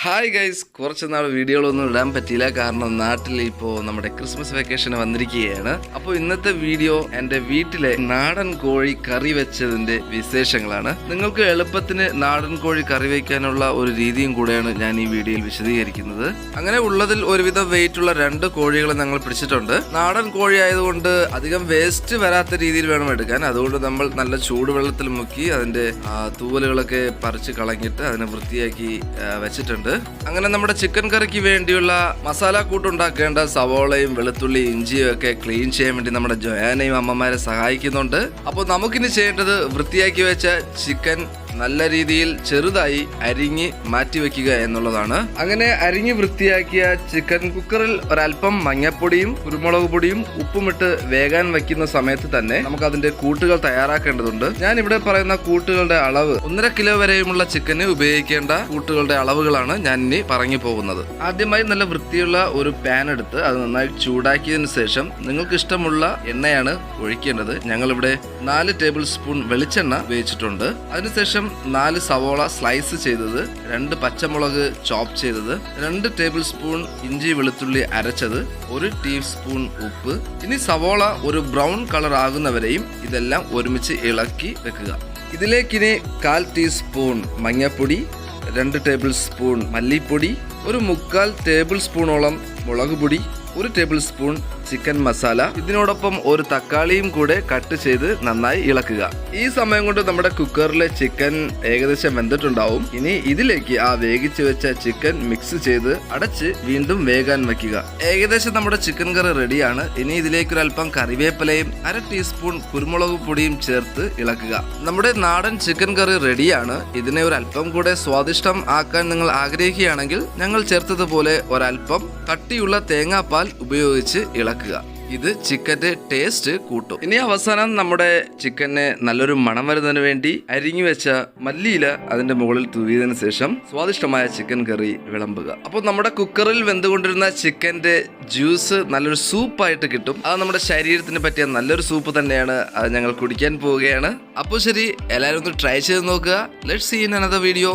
Hi guys, കുറച്ച് നാൾ വീഡിയോകളൊന്നും ഇടാൻ പറ്റിയില്ല. കാരണം നാട്ടിൽ ഇപ്പോൾ നമ്മുടെ ക്രിസ്മസ് വെക്കേഷന് വന്നിരിക്കുകയാണ്. അപ്പോൾ ഇന്നത്തെ വീഡിയോ എൻ്റെ വീട്ടിലെ നാടൻ കോഴി കറി വെച്ചതിൻ്റെ വിശേഷങ്ങളാണ്. നിങ്ങൾക്ക് എളുപ്പത്തിന് നാടൻ കോഴി കറി വയ്ക്കാനുള്ള ഒരു രീതിയും കൂടെയാണ് ഞാൻ ഈ വീഡിയോയിൽ വിശദീകരിക്കുന്നത്. അങ്ങനെ ഉള്ളതിൽ ഒരുവിധം വെയിറ്റുള്ള 2 കോഴികളെ ഞങ്ങൾ പിടിച്ചിട്ടുണ്ട്. നാടൻ കോഴി ആയതുകൊണ്ട് അധികം വേസ്റ്റ് വരാത്ത രീതിയിൽ വേണം എടുക്കാൻ. അതുകൊണ്ട് നമ്മൾ നല്ല ചൂടുവെള്ളത്തിൽ മുക്കി അതിൻ്റെ തൂവലുകളൊക്കെ പറിച്ച് കളഞ്ഞിട്ട് അതിനെ വൃത്തിയാക്കി വെച്ചിട്ടുണ്ട്. അങ്ങനെ നമ്മുടെ ചിക്കൻ കറിക്ക് വേണ്ടിയുള്ള മസാല കൂട്ടുണ്ടാക്കേണ്ട സവോളയും വെളുത്തുള്ളി ഇഞ്ചിയും ഒക്കെ ക്ലീൻ ചെയ്യാൻ വേണ്ടി നമ്മുടെ ജോയാനയും അമ്മമാരെ സഹായിക്കുന്നുണ്ട്. അപ്പോൾ നമുക്കിനി ചെയ്യേണ്ടത് വൃത്തിയാക്കി വെച്ച ചിക്കൻ നല്ല രീതിയിൽ ചെറുതായി അരിഞ്ഞ് മാറ്റി വെക്കുക എന്നുള്ളതാണ്. അങ്ങനെ അരിഞ്ഞ് വൃത്തിയാക്കിയ ചിക്കൻ കുക്കറിൽ ഒരല്പം മഞ്ഞപ്പൊടിയും കുരുമുളക് പൊടിയും ഉപ്പുമിട്ട് വേകാൻ വെക്കുന്ന സമയത്ത് തന്നെ നമുക്ക് അതിന്റെ കൂട്ടുകൾ തയ്യാറാക്കേണ്ടതുണ്ട്. ഞാൻ ഇവിടെ പറയുന്ന കൂട്ടുകളുടെ അളവ് 1.5 കിലോ വരെയുമുള്ള ചിക്കന് ഉപയോഗിക്കേണ്ട കൂട്ടുകളുടെ അളവുകളാണ് ഞാൻ ഇനി പറഞ്ഞു പോകുന്നത്. ആദ്യമായി നല്ല വൃത്തിയുള്ള ഒരു പാൻ എടുത്ത് അത് നന്നായി ചൂടാക്കിയതിനു ശേഷം നിങ്ങൾക്ക് ഇഷ്ടമുള്ള എണ്ണയാണ് ഒഴിക്കേണ്ടത്. ഞങ്ങളിവിടെ 4 ടേബിൾ സ്പൂൺ വെളിച്ചെണ്ണ ഉപയോഗിച്ചിട്ടുണ്ട്. അതിനുശേഷം 4 സവോള സ്ലൈസ് ചെയ്തത്, 2 പച്ചമുളക് ചോപ്പ് ചെയ്തത്, 2 ടേബിൾ സ്പൂൺ ഇഞ്ചി വെളുത്തുള്ളി അരച്ചത്, 1 ടീസ്പൂൺ ഉപ്പ്. ഇനി സവോള ഒരു ബ്രൗൺ കളർ ആകുന്നവരെയും ഇതെല്ലാം ഒരുമിച്ച് ഇളക്കി വെക്കുക. ഇതിലേക്കിനി 1/4 ടീസ്പൂൺ മഞ്ഞൾപ്പൊടി, 2 ടേബിൾ സ്പൂൺ മല്ലിപ്പൊടി, 1/4 ടേബിൾ സ്പൂണോളം മുളക് പൊടി, 1 ടേബിൾ സ്പൂൺ ചിക്കൻ മസാല. ഇതിനോടൊപ്പം ഒരു തക്കാളിയും കൂടെ കട്ട് ചെയ്ത് നന്നായി ഇളക്കുക. ഈ സമയം കൊണ്ട് നമ്മുടെ കുക്കറിലെ ചിക്കൻ ഏകദേശം വെന്തിട്ടുണ്ടാവും. ഇനി ഇതിലേക്ക് ആ വേവിച്ച് വെച്ച ചിക്കൻ മിക്സ് ചെയ്ത് അടച്ച് വീണ്ടും വേകാൻ വെക്കുക. ഏകദേശം നമ്മുടെ ചിക്കൻ കറി റെഡിയാണ്. ഇനി ഇതിലേക്ക് ഒരല്പം കറിവേപ്പിലയും 1/2 ടീസ്പൂൺ കുരുമുളക് പൊടിയും ചേർത്ത് ഇളക്കുക. നമ്മുടെ നാടൻ ചിക്കൻ കറി റെഡിയാണ്. ഇതിനെ ഒരല്പം കൂടെ സ്വാദിഷ്ടം ആക്കാൻ നിങ്ങൾ ആഗ്രഹിക്കുകയാണെങ്കിൽ ഞങ്ങൾ ചേർത്തതുപോലെ ഒരല്പം കട്ടിയുള്ള തേങ്ങാപ്പാൽ ഉപയോഗിച്ച് ഇളക്കുക. ഇത് ചിക്കന്റെ ടേസ്റ്റ് കൂട്ടും. ഇനി അവസാനം നമ്മുടെ ചിക്കനെ നല്ലൊരു മണം വരുന്നതിന് വേണ്ടി അരിഞ്ഞു വെച്ച മല്ലിയില അതിന്റെ മുകളിൽ തൂവിയതിനു ശേഷം സ്വാദിഷ്ടമായ ചിക്കൻ കറി വിളമ്പുക. അപ്പോൾ നമ്മുടെ കുക്കറിൽ വെന്തുകൊണ്ടിരുന്ന ചിക്കന്റെ ജ്യൂസ് നല്ലൊരു സൂപ്പായിട്ട് കിട്ടും. അത് നമ്മുടെ ശരീരത്തിന് പറ്റിയ നല്ലൊരു സൂപ്പ് തന്നെയാണ്. അത് ഞങ്ങൾ കുടിക്കാൻ പോവുകയാണ്. അപ്പോൾ ശരി, എല്ലാവരും ഒന്ന് ട്രൈ ചെയ്ത് നോക്കുക. Let's see in another video.